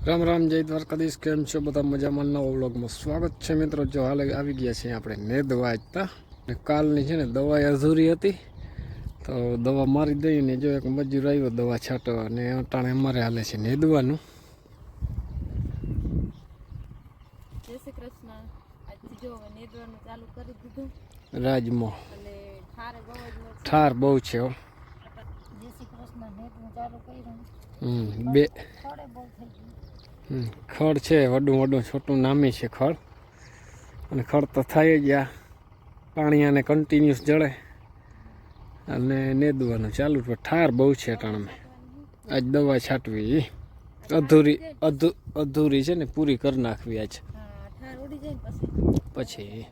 રામ રામ જય દ્વારકાધીશ, કેમ છો બધા? મજામાં? નવો વ્લોગમાં સ્વાગત છે મિત્રો. જો હાલ આવી ગયા છીએ આપણે નેદવા આજતા ને કાલની છે ને દવા અધૂરી હતી તો દવા મારી દઈએ ને જો એક મજૂર આવ્યો દવા છાંટવા ને અટાણે અમારે હાલે છે નેદવાનું. જય શ્રી કૃષ્ણ. આજથી જો નેદવાનું ચાલુ કરી દીધું રાજમાં અને ઠાર બહુ છે હો. જય શ્રી કૃષ્ણ. નેદવાનું ચાલુ કર્યું. બે ખડે બહુ થઈ ગયું. ખડ છે, વડું વડું છોટું નામી છે ખડ, અને ખડ તો થાય જ આ પાણી આને કન્ટિન્યુઅસ જળે અને નેદવાનું ચાલુ. ઠાર બહુ છે અટાણામાં. આજ દવા છાંટવી અધૂરી છે ને પૂરી કરી નાખવી આજ. પછી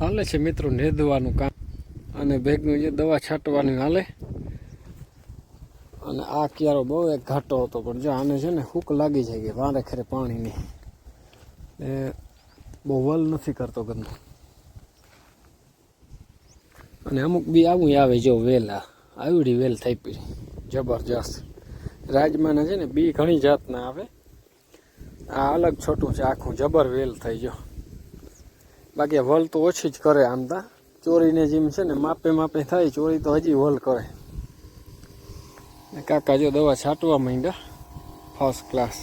હાલે છે મિત્રો નેદવાનું કામ અને ભેગું જે દવા છાંટવાની હાલે. અને આ ક્યારો બહુ એક ઘાટો હતો પણ જો આને છે ને હૂક લાગી જાય કે વારે ખરે પાણીની એ બહુ વલ નથી કરતો ગંદો. અને અમુક બી આવું આવે જો વેલ આવડી વેલ થઈ પડી જબરજસ્ત. રાજમાના છે ને બી ઘણી જાતના આવે, આ અલગ છોટું છે આખું જબર વેલ થઈ ગયો. બાકી વલ તો ઓછી જ કરે આમ તા, ચોરીને જેમ છે ને માપે માપે થાય, ચોરી તો હજી વલ કરે. કાકા જો દવા છાંટવા માંડ્યા ફર્સ્ટ ક્લાસ.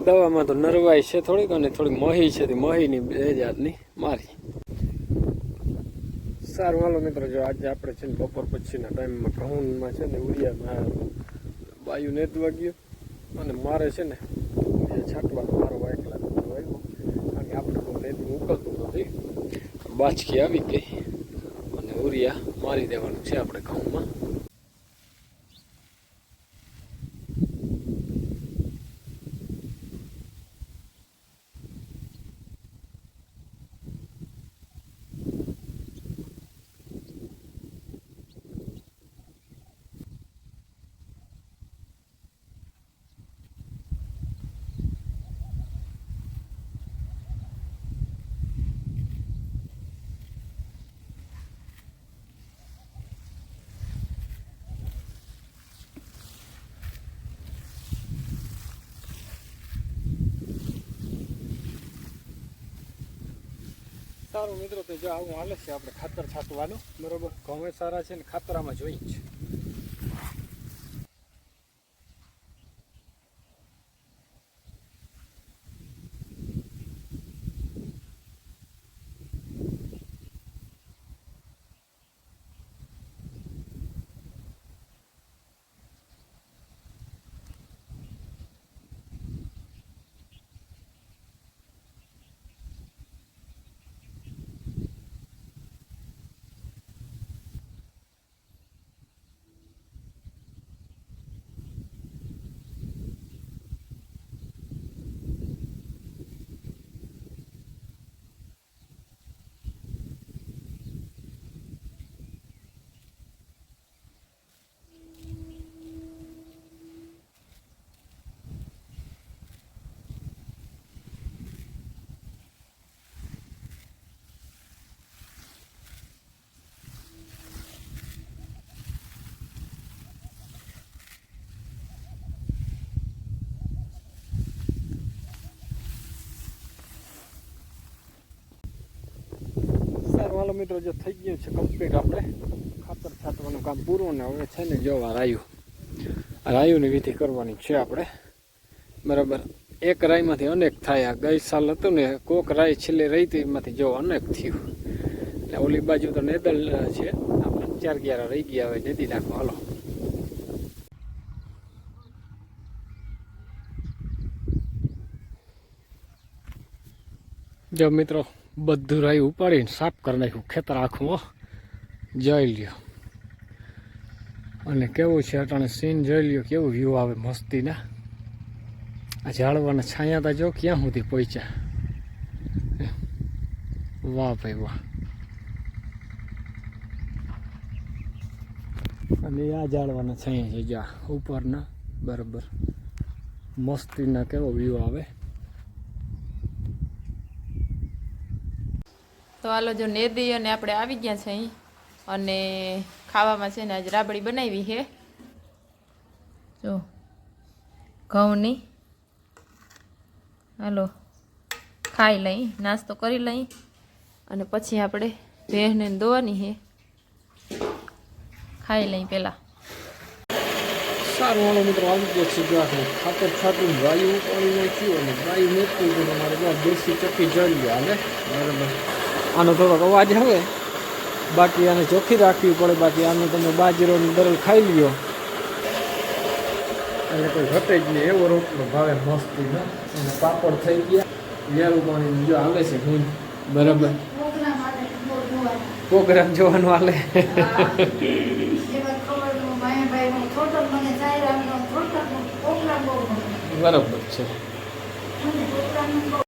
દવામાં તો નરવાઈ છે થોડીક અને થોડીક મહી છે, મહીની બે જાતની મારી. સારું હાલો મિત્રો, જો આજે આપણે છે ને બપોર પછીના ટાઈમમાં ઘઉંમાં છે ને ઉરિયામાં વાયુ નેદવા ગયો અને મારે છે ને છાંટવાનો મારો એકલા આવ્યો, કારણ કે આપણે તો નેદવું ઉકલતું નથી. બાચકી આવી ગઈ અને ઉરિયા મારી દેવાનું છે આપણે ઘઉંમાં. સારું મિત્રો, તો જો આવું હાલે છે આપણે ખાતર છાંટવાનું. બરોબર, ઘઉં સારા છે ને ખાતરામાં જોઈ છે. હાલો મિત્રો, જો થઈ ગયું છે કમ્પ્લીટ આપણે ખાતર છાંટવાનું કામ પૂરું. ને હવે છે ને જો રાયુની વિધિ કરવાની છે આપણે. બરાબર, એક રાયમાંથી અનેક થાય. ગઈ સાલ હતું ને કોક રાય છેલ્લે રહી હતી, એમાંથી જો અનેક થયું. એટલે ઓલી બાજુ તો નેદલ છે, આપણે 4-11 રહી ગયા, હવે નેદી નાખો હાલો. જો મિત્રો બધું રાય ઉપાડીને સાફ કરી નાખ્યું ખેતર આખું. જોઈ લ્યો, અને કેવું છે અટાણે સીન જોઈ લ્યો, કેવું વ્યૂ આવે મસ્તીના. આ ઝાડવાના છાયા તા જો ક્યાં સુધી પહોંચ્યા. વાહ ભાઈ વાહ. અને આ ઝાડવાના છાયા છે જ્યાં ઉપરના. બરાબર, મસ્તીના કેવો વ્યૂ આવે. તો હાલો જો નેદી અને આપણે આવી ગયા છે અહીં અને ખાવામાં છે ને આજે રાબડી બનાવી છે જો ઘઉંની. હાલો ખાઈ લઈ, નાસ્તો કરી લઈ અને પછી આપણે ભેંસને દોવાની છે, ખાઈ લઈ પહેલાં. સારું હાલો મિત્રો આવી ગયા છે. જો આપણે ખાતર છાંટું ગાયું ઉપાડી નાખ્યું અને ગાયું મેકવું હતું અમારે જો દેશી ચક્કી જળી હાલે બરાબર. આનો થોડોક અવાજ આવે બાકી આને ચોખ્ખી રાખવી પડે. બાકી આને તમે બાજરોની દરલ ખાઈ લ્યો એટલે કોઈ ઘટે જ નહીં. એવો રોટલો ભાવે મસ્તીનો. અને પાપડ થઈ ગયા, વેરું પાણી જો આવે છે હું બરાબર. પ્રોગ્રામ જોવાનું હાલે. બરાબર છે.